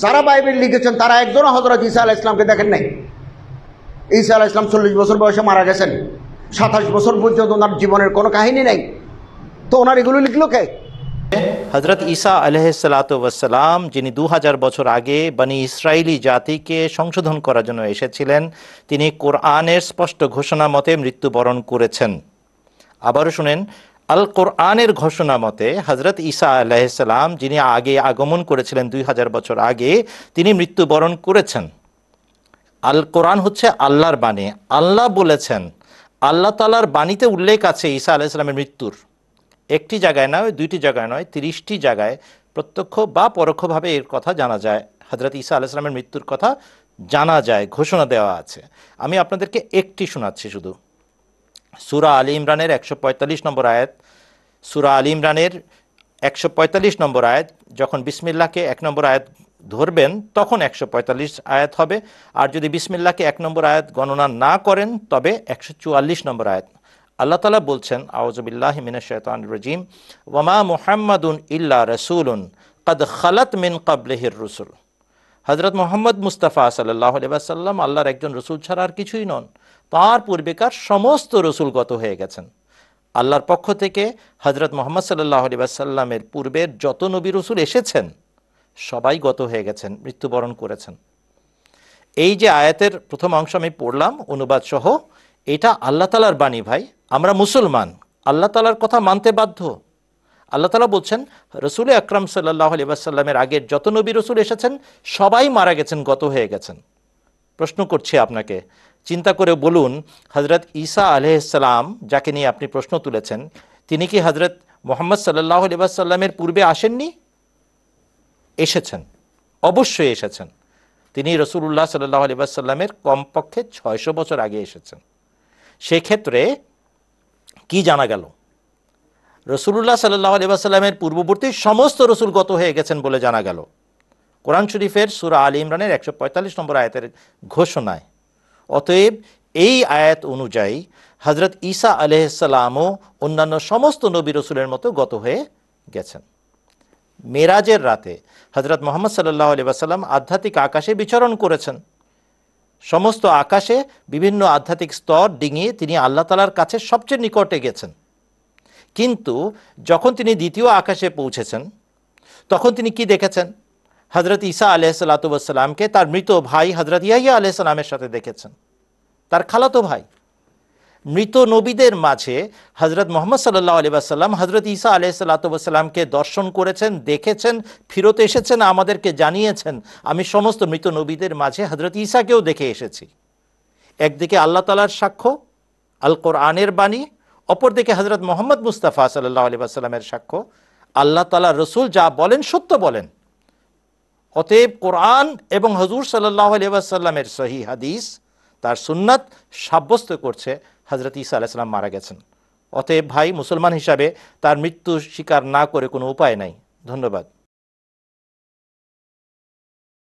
যারা বাইবেল লিখেছেন তারা একজনও হযরত ঈসা আলাইহিস সালামকে দেখেন নাই। ঈসা আলাইহিস সালাম 40 বছর বয়সে মারা গেছেন, 27 বছর পর্যন্ত ওনার জীবনের কোনো কাহিনী নেই, তো ওনার এগুলো লিখলো কে? হজরত ঈসা আলাইহিসসালাম যিনি 2000 বছর আগে বনি ইসরায়েলি জাতিকে সংশোধন করার জন্য এসেছিলেন, তিনি কোরআনের স্পষ্ট ঘোষণা মতে মৃত্যুবরণ করেছেন। আবারও শুনেন, আল কোরআনের ঘোষণা মতে হজরত ঈসা আলাইহিসসালাম যিনি আগে আগমন করেছিলেন 2000 বছর আগে, তিনি মৃত্যুবরণ করেছেন। আল কোরআন হচ্ছে আল্লাহর বাণী। আল্লাহ বলেছেন, আল্লাহ তাআলার বাণীতে উল্লেখ আছে ঈসা আলাইহিস সালামের মৃত্যুর। একটি জায়গায় নয়, দুইটি জায়গায় নয়, 30টি জায়গায় প্রত্যক্ষ বা পরোক্ষভাবে এর কথা জানা যায়। হজরত ঈসা আলাইহিস সালামের মৃত্যুর কথা জানা যায়, ঘোষণা দেওয়া আছে। আমি আপনাদেরকে একটি শোনাচ্ছি শুধু। সূরা আলী ইমরানের 145 নম্বর আয়াত, সূরা আলী ইমরানের 145 নম্বর আয়াত, যখন বিসমিল্লাহকে 1 নম্বর আয়াত ধরবেন তখন 145 আয়াত হবে, আর যদি বিসমিল্লাহকে 1 নম্বর আয়াত গণনা না করেন তবে 144 নম্বর আয়াত। আল্লাহ তাআলা বলছেন, আউযু বিল্লাহি মিনাশ শাইতানির রাজীম, ওয়া মা মুহাম্মাদুন ইল্লা রাসূলুন ক্বাদ খালাত মিন ক্বাবলিহির রুসুল। হযরত মুহাম্মদ মুস্তাফা সাল্লাল্লাহু আলাইহি ওয়াসাল্লাম আল্লাহর একজন রসুল ছাড়া আর কিছুই নন। তার পূর্বেকার সমস্ত রসুল গত হয়ে গেছেন। আল্লাহর পক্ষ থেকে হযরত মুহাম্মদ সাল্লাল্লাহু আলাইহি ওয়াসাল্লামের পূর্বের যত নবী রসুল এসেছেন সবাই গত হয়ে গেছেন, মৃত্যুবরণ করেছেন। এই যে আয়াতের প্রথম অংশ আমি পড়লাম অনুবাদ সহ, এটা আল্লাহ তাআলার বাণী ভাই। আমরা মুসলমান, আল্লাহ তাআলার কথা মানতে বাধ্য। আল্লাহ তাআলা বলছেন, রসুল আকরাম সাল্লাল্লাহু আলাইহি ওয়াসাল্লামের আগের যত নবী রসুল এসেছেন সবাই মারা গেছেন, গত হয়ে গেছেন। প্রশ্ন করছি আপনাকে, চিন্তা করে বলুন, হযরত ঈসা আলাইহিস সালাম যাকে নিয়ে আপনি প্রশ্ন তুলেছেন, তিনি কি হযরত মুহাম্মদ সাল্লাল্লাহু আলাইহি ওয়াসাল্লামের পূর্বে আসেননি? এসেছেন, অবশ্যই এসেছেন। তিনি রাসূলুল্লাহ সাল্লাল্লাহু আলাইহি ওয়াসাল্লামের কমপক্ষে 600 বছর আগে এসেছেন। সেক্ষেত্রে কি জানা গেল? রাসূলুল্লাহ সাল্লাল্লাহু আলাইহি ওয়াসাল্লামের পূর্ববর্তী সমস্ত রসুল গত হয়ে গেছেন বলে জানা গেল কোরআন শরীফের সূরা আলী ইমরানের 145 নম্বর আয়াতের ঘোষণায়। অতএব এই আয়াত অনুযায়ী হযরত ঈসা আলাইহিস সালামও অন্যান্য সমস্ত নবী রসুলের মতো গত হয়ে গেছেন। মেরাজের রাতে হযরত মুহাম্মদ সাল্লাল্লাহু আলাইহি ওয়াসাল্লাম আধ্যাত্মিক আকাশে বিচরণ করেছেন। সমস্ত আকাশে বিভিন্ন আধ্যাত্মিক স্তর ডিঙিয়ে তিনি আল্লাহ তাআলার কাছে সবচেয়ে নিকটে গেছেন। কিন্তু যখন তিনি দ্বিতীয় আকাশে পৌঁছেছেন তখন তিনি কি দেখেছেন? হযরত ঈসা আলাইহিসসালাতু ওয়াসসালামকে তার মৃত ভাই হযরত ইয়াহইয়া আলাইহিস সালামের সাথে দেখেছেন, তার খালাতো ভাই। মৃত নবীদের মাঝে হযরত মুহাম্মদ সাল্লাল্লাহু আলাইহি ওয়াসাল্লাম হযরত ঈসা আলাইহিসসালাতু ওয়াসসালামকে দর্শন করেছেন, দেখেছেন, ফিরত এসেছেন, আমাদেরকে জানিয়েছেন, আমি সমস্ত মৃত নবীদের মাঝে হযরত ঈসাকেও দেখে এসেছি। একদিকে আল্লাহ তাআলার সাক্ষ্য আল কোরআনের বাণী, অপরদিকে হযরত মুহাম্মদ মুস্তাফা সাল্লাল্লাহু আলাইহি ওয়াসাল্লামের সাক্ষ্য আল্লাহ তাআলার রাসূল যা বলেন সত্য বলেন। অতএব কোরআন এবং হুজুর সাল্লাল্লাহু আলাইহি ওয়াসাল্লামের সহিহ হাদিস, তার সুন্নাত সাব্যস্ত করছে হযরত ঈসা আলাইহিস সালাম মারা গেছেন। অতএব ভাই, মুসলমান হিসাবে তার মৃত্যু স্বীকার না করে কোনো উপায় নাই। ধন্যবাদ।